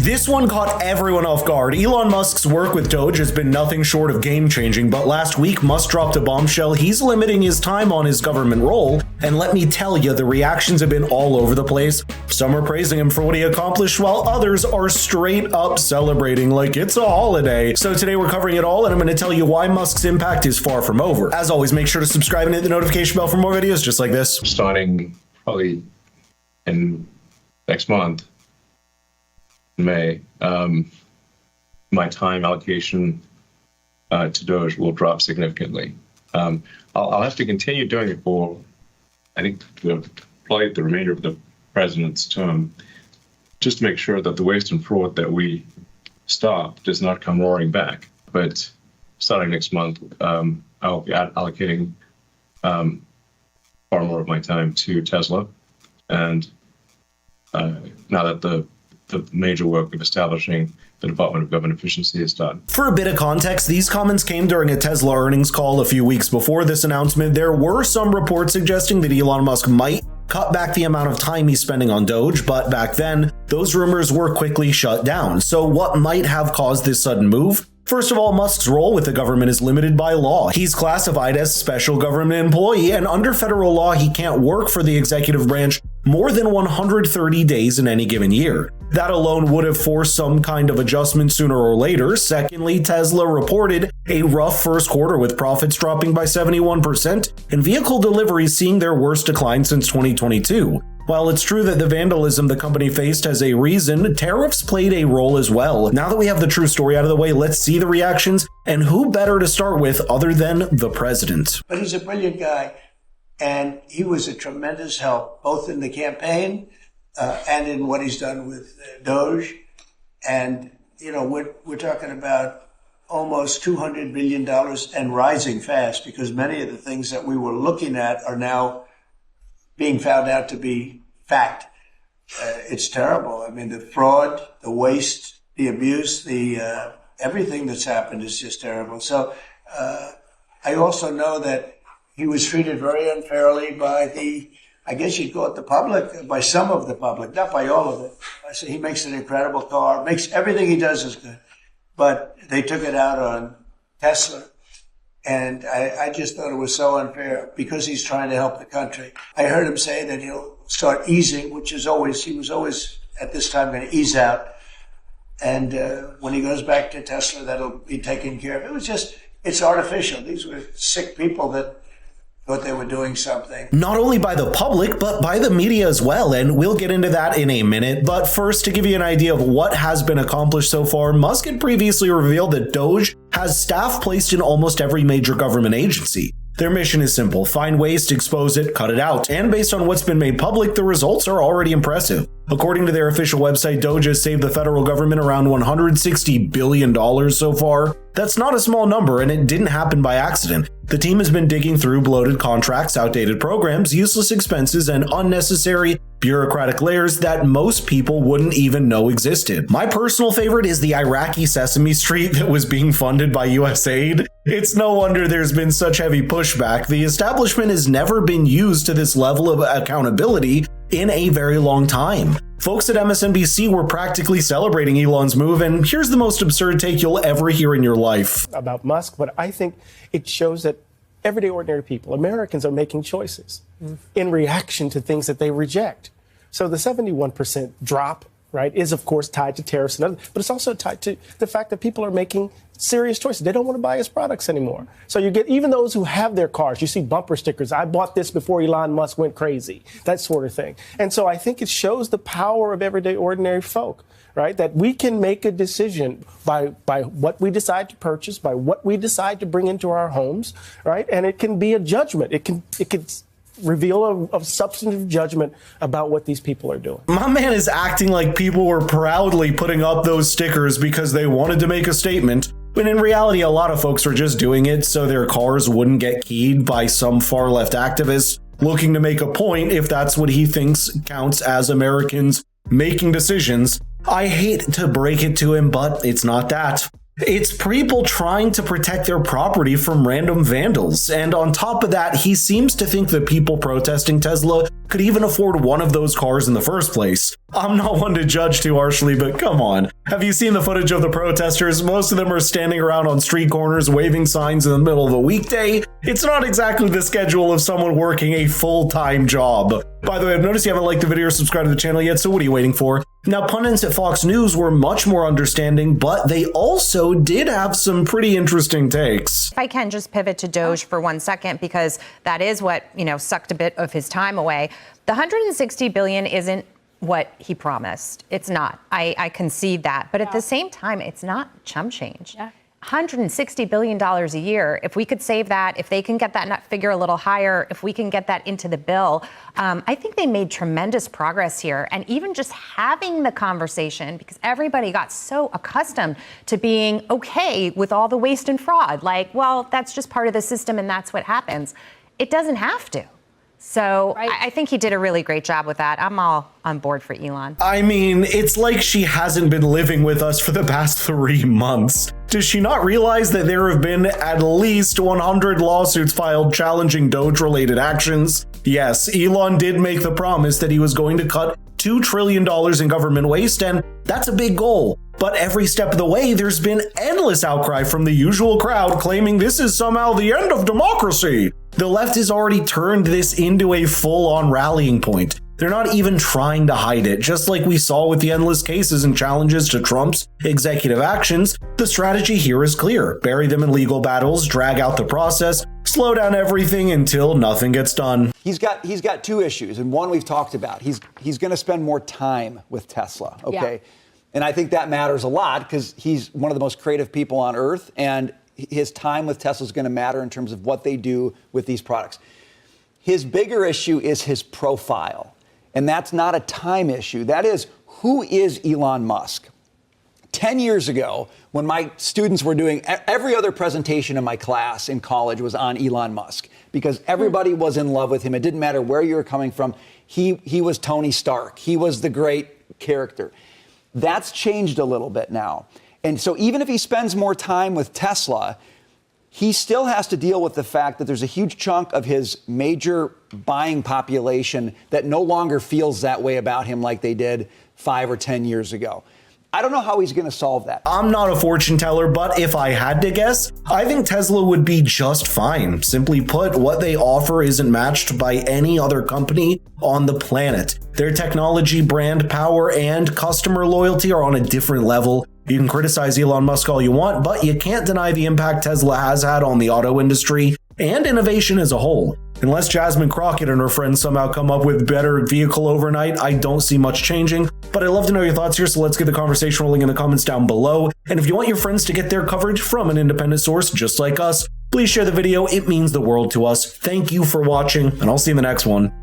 This one caught everyone off guard. Elon Musk's work with DOGE has been nothing short of game-changing, but last week Musk dropped a bombshell. He's limiting his time on his government role, and let me tell you, the reactions have been all over the place. Some are praising him for what he accomplished, while others are straight up celebrating like it's a holiday. So today we're covering it all, and I'm going to tell you why Musk's impact is far from over. As always, make sure to subscribe and hit the notification bell for more videos just like this. Starting probably in next month, May, my time allocation to DOGE will drop significantly. I'll have to continue doing it for, I think, probably the remainder of the president's term, just to make sure that the waste and fraud that we stop does not come roaring back. But starting next month, I'll be allocating far more of my time to Tesla. And now that the major work of establishing the Department of Government Efficiency is done. For a bit of context, these comments came during a Tesla earnings call a few weeks before this announcement. There were some reports suggesting that Elon Musk might cut back the amount of time he's spending on DOGE, but back then, those rumors were quickly shut down. So what might have caused this sudden move? First of all, Musk's role with the government is limited by law. He's classified as special government employee, and under federal law, he can't work for the executive branch more than 130 days in any given year. That alone would have forced some kind of adjustment sooner or later. Secondly, Tesla reported a rough first quarter with profits dropping by 71% and vehicle deliveries seeing their worst decline since 2022. While it's true that the vandalism the company faced has a reason, tariffs played a role as well. Now that we have the true story out of the way, let's see the reactions, and who better to start with other than the president. But he's a brilliant guy, and he was a tremendous help, both in the campaign and in what he's done with DOGE. And, you know, we're talking about almost $200 billion and rising fast, because many of the things that we were looking at are now being found out to be fact. It's terrible. I mean, the fraud, the waste, the abuse, the everything that's happened is just terrible. So I also know that he was treated very unfairly by I guess you'd call it the public, by some of the public, not by all of it. So he makes an incredible car, makes everything he does is good. But they took it out on Tesla. And I just thought it was so unfair because he's trying to help the country. I heard him say that he'll start easing, which is he was always at this time going to ease out. And when he goes back to Tesla, that'll be taken care of. It's artificial. These were sick people that thought they were doing something. Not only by the public, but by the media as well, and we'll get into that in a minute. But first, to give you an idea of what has been accomplished so far, Musk had previously revealed that DOGE has staff placed in almost every major government agency. Their mission is simple: find waste, expose it, cut it out. And based on what's been made public, the results are already impressive. According to their official website, DOGE has saved the federal government around $160 billion so far. That's not a small number, and it didn't happen by accident. The team has been digging through bloated contracts, outdated programs, useless expenses, and unnecessary bureaucratic layers that most people wouldn't even know existed. My personal favorite is the Iraqi Sesame Street that was being funded by USAID. It's no wonder there's been such heavy pushback. The establishment has never been used to this level of accountability in a very long time. Folks at MSNBC were practically celebrating Elon's move, and here's the most absurd take you'll ever hear in your life. About Musk, but I think it shows that everyday ordinary people, Americans, are making choices in reaction to things that they reject. So the 71% drop, right, is of course tied to tariffs and others, but it's also tied to the fact that people are making serious choices. They don't want to buy his products anymore. So you get even those who have their cars, you see bumper stickers, I bought this before Elon Musk went crazy, that sort of thing. And so I think it shows the power of everyday ordinary folk, right? That we can make a decision by what we decide to purchase, by what we decide to bring into our homes, right? And it can be a judgment. It can reveal a substantive judgment about what these people are doing. My man is acting like people were proudly putting up those stickers because they wanted to make a statement, when in reality, a lot of folks were just doing it so their cars wouldn't get keyed by some far-left activist looking to make a point, if that's what he thinks counts as Americans making decisions. I hate to break it to him, but it's not that. It's people trying to protect their property from random vandals. And on top of that, he seems to think that people protesting Tesla could even afford one of those cars in the first place. I'm not one to judge too harshly, but come on. Have you seen the footage of the protesters? Most of them are standing around on street corners waving signs in the middle of a weekday. It's not exactly the schedule of someone working a full-time job. By the way, I've noticed you haven't liked the video or subscribed to the channel yet, so what are you waiting for? Now, pundits at Fox News were much more understanding, but they also did have some pretty interesting takes. If I can just pivot to DOGE for 1 second, because that is what, sucked a bit of his time away. The $160 billion isn't what he promised. It's not. I concede that. But at the same time, it's not chump change. Yeah. $160 billion a year. If we could save that, if they can get that net figure a little higher, if we can get that into the bill, I think they made tremendous progress here. And even just having the conversation, because everybody got so accustomed to being okay with all the waste and fraud. Like, well, that's just part of the system and that's what happens. It doesn't have to. So right. I think he did a really great job with that. I'm all on board for Elon. I mean, it's like she hasn't been living with us for the past 3 months. Does she not realize that there have been at least 100 lawsuits filed challenging DOGE-related actions? Yes, Elon did make the promise that he was going to cut $2 trillion in government waste, and that's a big goal. But every step of the way, there's been endless outcry from the usual crowd claiming this is somehow the end of democracy. The left has already turned this into a full-on rallying point. They're not even trying to hide it. Just like we saw with the endless cases and challenges to Trump's executive actions, the strategy here is clear. Bury them in legal battles, drag out the process, slow down everything until nothing gets done. He's got two issues, and one we've talked about. He's going to spend more time with Tesla, okay? Yeah. And I think that matters a lot because he's one of the most creative people on earth, and his time with Tesla is going to matter in terms of what they do with these products. His bigger issue is his profile, and that's not a time issue. That is, who is Elon Musk? 10 years ago, when my students were doing every other presentation in my class in college was on Elon Musk because everybody was in love with him. It didn't matter where you were coming from. He was Tony Stark. He was the great character. That's changed a little bit now. And so even if he spends more time with Tesla, he still has to deal with the fact that there's a huge chunk of his major buying population that no longer feels that way about him like they did 5 or 10 years ago. I don't know how he's going to solve that. I'm not a fortune teller, but if I had to guess, I think Tesla would be just fine. Simply put, what they offer isn't matched by any other company on the planet. Their technology, brand power, and customer loyalty are on a different level. You can criticize Elon Musk all you want, but you can't deny the impact Tesla has had on the auto industry and innovation as a whole. Unless Jasmine Crockett and her friends somehow come up with better vehicle overnight, I don't see much changing. But I'd love to know your thoughts here, so let's get the conversation rolling in the comments down below. And if you want your friends to get their coverage from an independent source just like us, please share the video. It means the world to us. Thank you for watching, and I'll see you in the next one.